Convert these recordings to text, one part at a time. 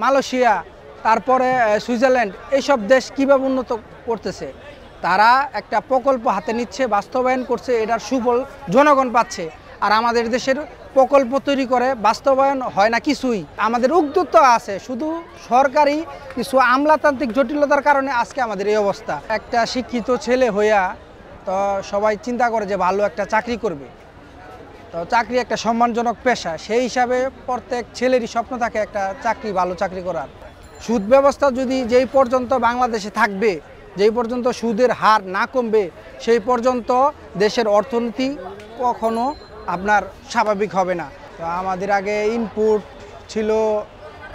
Malaysia তারপরে Switzerland এইসব দেশ কীভাবে উন্নত করতেছে, তারা একটা প্রকল্প হাতে নিচ্ছে, বাস্তবায়ন করছে, এটার সুফল জনগণ পাচ্ছে। আর আমাদের দেশের প্রকল্প তৈরি করে বাস্তবায়ন হয় না কিছুই। আমাদের উদ্যোক্তা আছে, শুধু সরকারি কিছু আমলাতান্ত্রিক জটিলতার কারণে আজকে আমাদের এই অবস্থা। একটা শিক্ষিত ছেলে হইয়া তো সবাই চিন্তা করে যে ভালো একটা চাকরি করবে, তো চাকরি একটা সম্মানজনক পেশা, সেই হিসাবে প্রত্যেক ছেলেরই স্বপ্ন থাকে একটা চাকরি, ভালো চাকরি করার। সুদ ব্যবস্থা যদি যেই পর্যন্ত বাংলাদেশে থাকবে, যেই পর্যন্ত সুদের হার না কমবে, সেই পর্যন্ত দেশের অর্থনীতি কখনো আপনার স্বাভাবিক হবে না। তো আমাদের আগে ইনপুট ছিল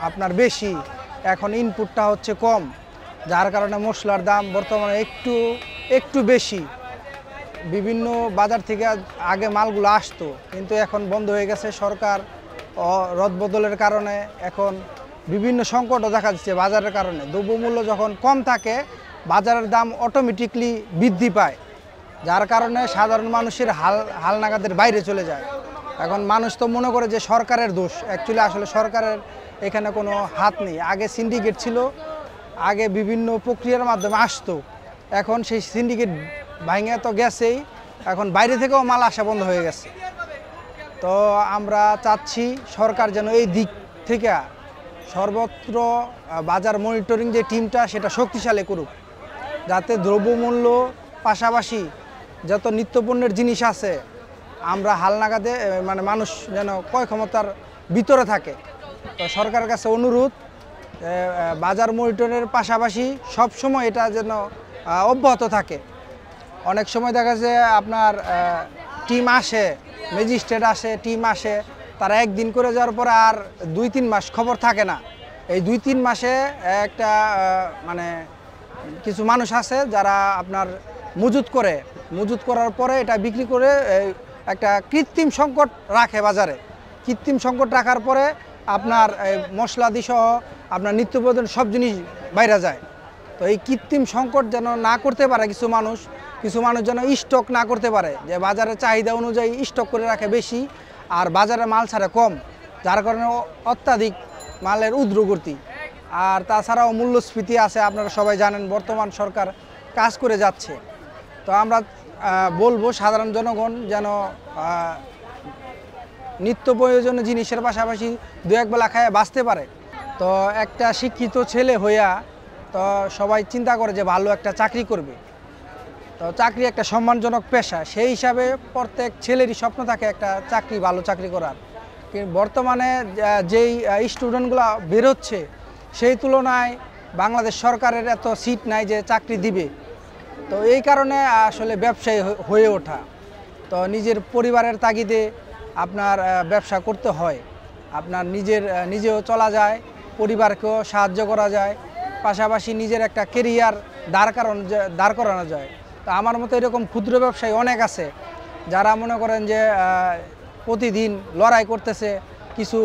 আপনার বেশি, এখন ইনপুটটা হচ্ছে কম, যার কারণে মশলার দাম বর্তমানে একটু বেশি। বিভিন্ন বাজার থেকে আগে মালগুলো আসতো, কিন্তু এখন বন্ধ হয়ে গেছে। সরকার রদবদলের কারণে এখন বিভিন্ন সংকটও দেখা দিচ্ছে বাজারের কারণে। দ্রব্যমূল্য যখন কম থাকে, বাজারের দাম অটোমেটিকলি বৃদ্ধি পায়, যার কারণে সাধারণ মানুষের হালনাগাদের বাইরে চলে যায়। এখন মানুষ তো মনে করে যে সরকারের দোষ, অ্যাকচুয়ালি আসলে সরকারের এখানে কোনো হাত নেই। আগে সিন্ডিকেট ছিল, আগে বিভিন্ন প্রক্রিয়ার মাধ্যমে আসতো, এখন সেই সিন্ডিকেট ভাঙে তো গেছেই, এখন বাইরে থেকেও মাল আসা বন্ধ হয়ে গেছে। তো আমরা চাচ্ছি সরকার যেন এই দিক থেকে সর্বত্র বাজার মনিটরিং যে টিমটা সেটা শক্তিশালী করুক, যাতে দ্রব্যমূল্য পাশাপাশি যত নিত্যপণ্যের জিনিস আছে আমরা হালনাগাদে মানে মানুষ যেন ক্রয় ক্ষমতার ভিতরে থাকে। তো সরকারের কাছে অনুরোধ, বাজার মনিটরের পাশাপাশি সবসময় এটা যেন অব্যাহত থাকে। অনেক সময় দেখা যায় আপনার টিম আসে, ম্যাজিস্ট্রেট আসে, টিম আসে, তারা একদিন করে যাওয়ার পরে আর 2-3 মাস খবর থাকে না। এই 2-3 মাসে একটা মানে কিছু মানুষ আছে যারা আপনার মজুত করার পরে এটা বিক্রি করে একটা কৃত্রিম সংকট রাখে বাজারে। কৃত্রিম সংকট রাখার পরে আপনার মশলাদি সহ আপনার নিত্যপ্রয়োজন সব জিনিস বাইরে যায়। তো এই কৃত্রিম সংকট যেন না করতে পারে কিছু মানুষ যেন স্টক না করতে পারে, যে বাজারের চাহিদা অনুযায়ী স্টক করে রাখে বেশি আর বাজারে মাল ছাড়ে কম, যার কারণে অত্যাধিক মালের ঊর্ধ্বগতি। আর তাছাড়াও মূল্যস্ফীতি আছে, আপনারা সবাই জানেন, বর্তমান সরকার কাজ করে যাচ্ছে। তো আমরা বলবো সাধারণ জনগণ যেন নিত্য প্রয়োজনীয় জিনিসের পাশাপাশি 2-1 বেলা খায় বাঁচতে পারে। তো একটা শিক্ষিত ছেলে হইয়া তো সবাই চিন্তা করে যে ভালো একটা চাকরি করবে, তো চাকরি একটা সম্মানজনক পেশা, সেই হিসাবে প্রত্যেক ছেলেরই স্বপ্ন থাকে একটা চাকরি, ভালো চাকরি করার। কিন্তু বর্তমানে যেই স্টুডেন্টগুলো বেরোচ্ছে সেই তুলনায় বাংলাদেশ সরকারের এত সিট নাই যে চাকরি দিবে। তো এই কারণে আসলে ব্যবসায়ী হয়ে ওঠা, তো নিজের পরিবারের তাগিদে আপনার ব্যবসা করতে হয়, আপনার নিজেও চলা যায়, পরিবারকেও সাহায্য করা যায়, পাশাপাশি নিজের একটা কেরিয়ার দাঁড় করানো যায়। তো আমার মতো এরকম ক্ষুদ্র ব্যবসায়ী অনেক আছে যারা মনে করেন যে প্রতিদিন লড়াই করতেছে কিছু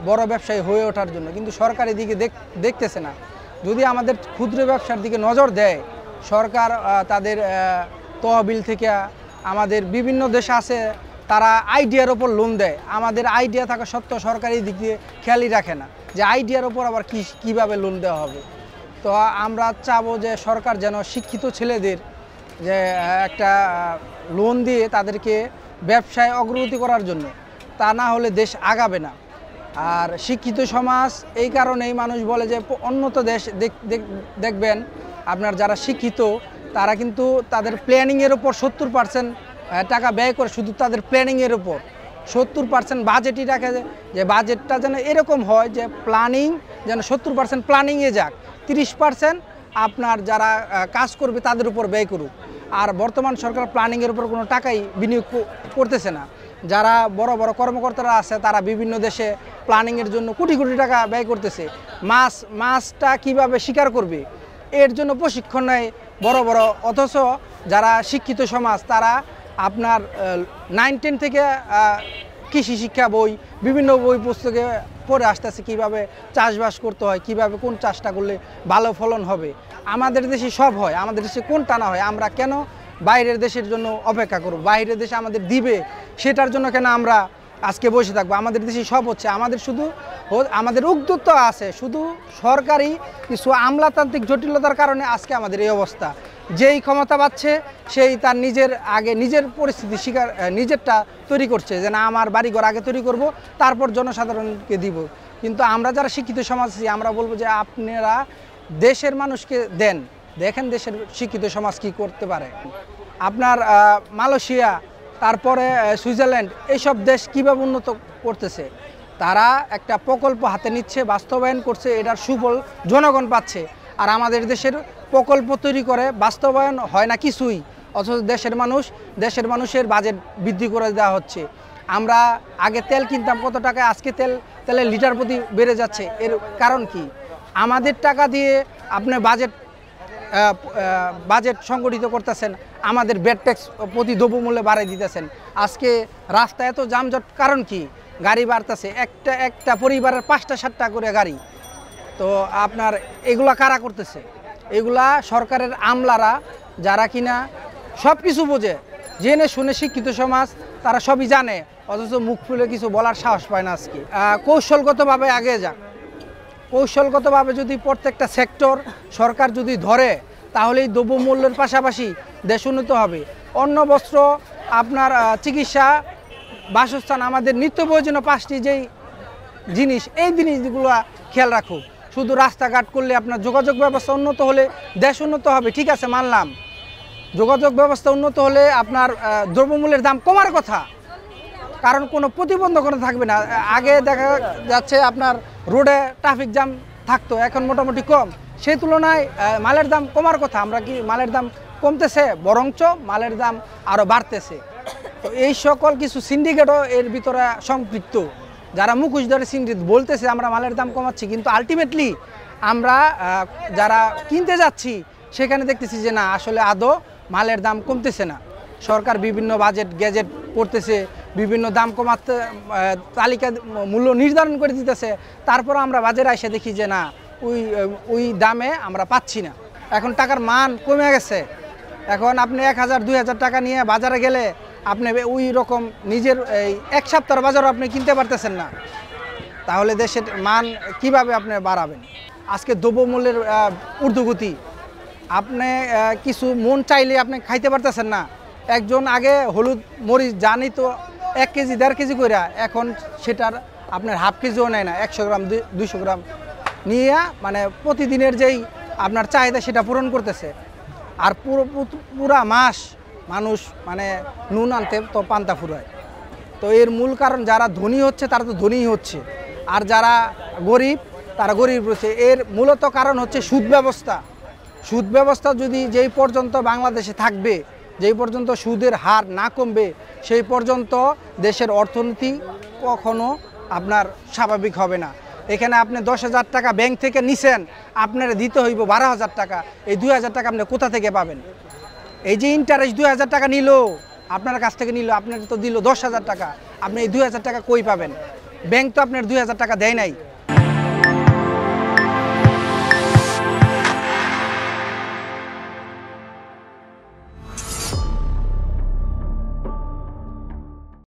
বড় ব্যবসায়ী হয়ে ওঠার জন্য, কিন্তু সরকারি দিকে দেখতেছে না। যদি আমাদের ক্ষুদ্র ব্যবসার দিকে নজর দেয় সরকার, তাদের তহবিল থেকে, আমাদের বিভিন্ন দেশ আছে তারা আইডিয়ার ওপর লোন দেয়, আমাদের আইডিয়া থাকা সত্ত্বেও সরকারি দিক দিয়ে খেয়ালই রাখে না যে আইডিয়ার ওপর আবার কীভাবে লোন দেওয়া হবে। তো আমরা চাবো যে সরকার যেন শিক্ষিত ছেলেদের যে একটা লোন দিয়ে তাদেরকে ব্যবসায় অগ্রগতি করার জন্য, তা না হলে দেশ আগাবে না। আর শিক্ষিত সমাজ এই কারণেই মানুষ বলে যে উন্নত দেশ দেখবেন আপনার যারা শিক্ষিত তারা কিন্তু তাদের প্ল্যানিংয়ের ওপর 70% টাকা ব্যয় করে, শুধু তাদের প্ল্যানিংয়ের ওপর 70% বাজেটই রাখে, যে বাজেটটা যেন এরকম হয় যে প্ল্যানিং যেন 70% প্ল্যানিংয়ে যাক, 30% আপনার যারা কাজ করবে তাদের উপর ব্যয় করুক। আর বর্তমান সরকার প্ল্যানিংয়ের উপর কোনো টাকাই বিনিয়োগ করতেছে না। যারা বড় বড় কর্মকর্তারা আছে তারা বিভিন্ন দেশে প্ল্যানিংয়ের জন্য কোটি কোটি টাকা ব্যয় করতেছে। মাছটা কিভাবে শিকার করবে এর জন্য প্রশিক্ষণ নেয় বড় বড়, অথচ যারা শিক্ষিত সমাজ তারা আপনার 9-10 থেকে কৃষি শিক্ষা বই, বিভিন্ন বই পুস্তকে পড়ে আসতেছে কীভাবে চাষবাস করতে হয়, কিভাবে কোন চাষটা করলে ভালো ফলন হবে। আমাদের দেশে সব হয়, আমাদের দেশে কোনটা না হয়, আমরা কেন বাইরের দেশের জন্য অপেক্ষা করব? বাইরের দেশে আমাদের দিবে সেটার জন্য কেন আমরা আজকে বসে থাকবো। আমাদের দেশে সব হচ্ছে, আমাদের উদ্যোক্ত আছে, শুধু সরকারি কিছু আমলাতান্ত্রিক জটিলতার কারণে আজকে আমাদের এই অবস্থা। যেই ক্ষমতা পাচ্ছে সেই তার নিজের পরিস্থিতি নিজেরটা তৈরি করছে, যে না আমার বাড়িঘর আগে তৈরি করব, তারপর জনসাধারণকে দিব। কিন্তু আমরা যারা শিক্ষিত সমাজ আছি, আমরা বলবো যে আপনারা দেশের মানুষকে দেখেন দেশের শিক্ষিত সমাজ কি করতে পারে। আপনার মালয়েশিয়া, তারপরে সুইজারল্যান্ড, এইসব দেশ কীভাবে উন্নত করতেছে, তারা একটা প্রকল্প হাতে নিচ্ছে, বাস্তবায়ন করছে, এটার সুফল জনগণ পাচ্ছে। আর আমাদের দেশের প্রকল্প তৈরি করে বাস্তবায়ন হয় না কিছুই, অথচ দেশের মানুষের বাজেট বৃদ্ধি করে দেওয়া হচ্ছে। আমরা আগে তেল কিনতাম কত টাকায়, আজকে তেলের লিটার প্রতি বেড়ে যাচ্ছে। এর কারণ কি? আমাদের টাকা দিয়ে আপনি বাজেট সংগঠিত করতেছেন, আমাদের ভ্যাট ট্যাক্স প্রতি দ্রব্যমূল্যে বাড়াই দিতেছেন। আজকে রাস্তায় এত যানজট, কারণ কি? গাড়ি বাড়তেছে, একটা পরিবারের 5টা 7টা করে গাড়ি। তো আপনার এগুলা কারা করতেছে? এগুলা সরকারের আমলারা, যারা কিনা সব কিছু বোঝে, জেনে শুনে শিক্ষিত সমাজ, তারা সবই জানে, অথচ মুখ খুলে কিছু বলার সাহস পায় না। আজকে কৌশলগতভাবে আগে যাক, কৌশলগতভাবে যদি প্রত্যেকটা সেক্টর সরকার যদি ধরে, তাহলে এই দ্রব্যমূল্যের পাশাপাশি দেশ উন্নত হবে। অন্ন, বস্ত্র, আপনার চিকিৎসা, বাসস্থান, আমাদের নিত্য প্রয়োজনীয় 5টি যেই জিনিস, এই জিনিসগুলো খেয়াল রাখুক। শুধু রাস্তাঘাট করলে, আপনার যোগাযোগ ব্যবস্থা উন্নত হলে দেশ উন্নত হবে, ঠিক আছে মানলাম। যোগাযোগ ব্যবস্থা উন্নত হলে আপনার দ্রব্যমূল্যের দাম কমার কথা, কারণ কোনো প্রতিবন্ধকতা থাকবে না। আগে দেখা যাচ্ছে আপনার রোডে ট্রাফিক জ্যাম থাকতো, এখন মোটামুটি কম। সেই তুলনায় মালের দাম কমার কথা, আমরা কি মালের দাম কমতেছে? বরঞ্চ মালের দাম আরও বাড়তেছে। তো এই সকল কিছু সিন্ডিকেটও এর ভিতরে সম্পৃক্ত, যারা মুখোশ ধরে সিন্ডিকেট বলতেছে আমরা মালের দাম কমাচ্ছি, কিন্তু আলটিমেটলি আমরা যারা কিনতে যাচ্ছি সেখানে দেখতেছি যে না, আসলে আদৌ মালের দাম কমতেছে না। সরকার বিভিন্ন গ্যাজেট করতেছে, বিভিন্ন দাম কমাতে তালিকা মূল্য নির্ধারণ করে দিতেছে, তারপর আমরা বাজারে এসে দেখি যে না, ওই দামে আমরা পাচ্ছি না। এখন টাকার মান কমে গেছে। এখন আপনি 1000 2000 টাকা নিয়ে বাজারে গেলে আপনি ওই রকম নিজের এই 1 সপ্তাহের বাজারও আপনি কিনতে পারতেছেন না। তাহলে দেশের মান কিভাবে আপনি বাড়াবেন? আজকে দ্রব্যমূল্যের ঊর্ধ্বগতি, আপনি কিছু মন চাইলে আপনি খাইতে পারতেছেন না। একজন আগে হলুদ মরিচ জানি তো 1 কেজি 1.5 কেজি করে, এখন সেটার আপনার হাফ কেজিও নেয় না, 100 গ্রাম 200 গ্রাম নিয়ে মানে প্রতিদিনের যেই আপনার চাহিদা সেটা পূরণ করতেছে। আর পুরা মাস মানুষ মানে নুন আনতে তো পান্তা ফুরায়। তো এর মূল কারণ, যারা ধনী হচ্ছে তারা তো ধনীই হচ্ছে, আর যারা গরিব তারা গরিব রয়েছে। এর মূলত কারণ হচ্ছে সুদ ব্যবস্থা যদি যেই পর্যন্ত বাংলাদেশে থাকবে, যেই পর্যন্ত সুদের হার না কমবে, সেই পর্যন্ত দেশের অর্থনীতি কখনো আপনার স্বাভাবিক হবে না। এখানে আপনি 10,000 টাকা ব্যাংক থেকে নিছেন, আপনার দিতে হইব 12,000 টাকা। এই 2,000 টাকা আপনি কোথা থেকে পাবেন? এই যে ইন্টারেস্ট 2,000 টাকা নিল, আপনার কাছ থেকে আপনার তো দিল 10,000 টাকা, আপনি এই 2,000 টাকা কই পাবেন? ব্যাংক তো আপনার 2,000 টাকা দেয় নাই।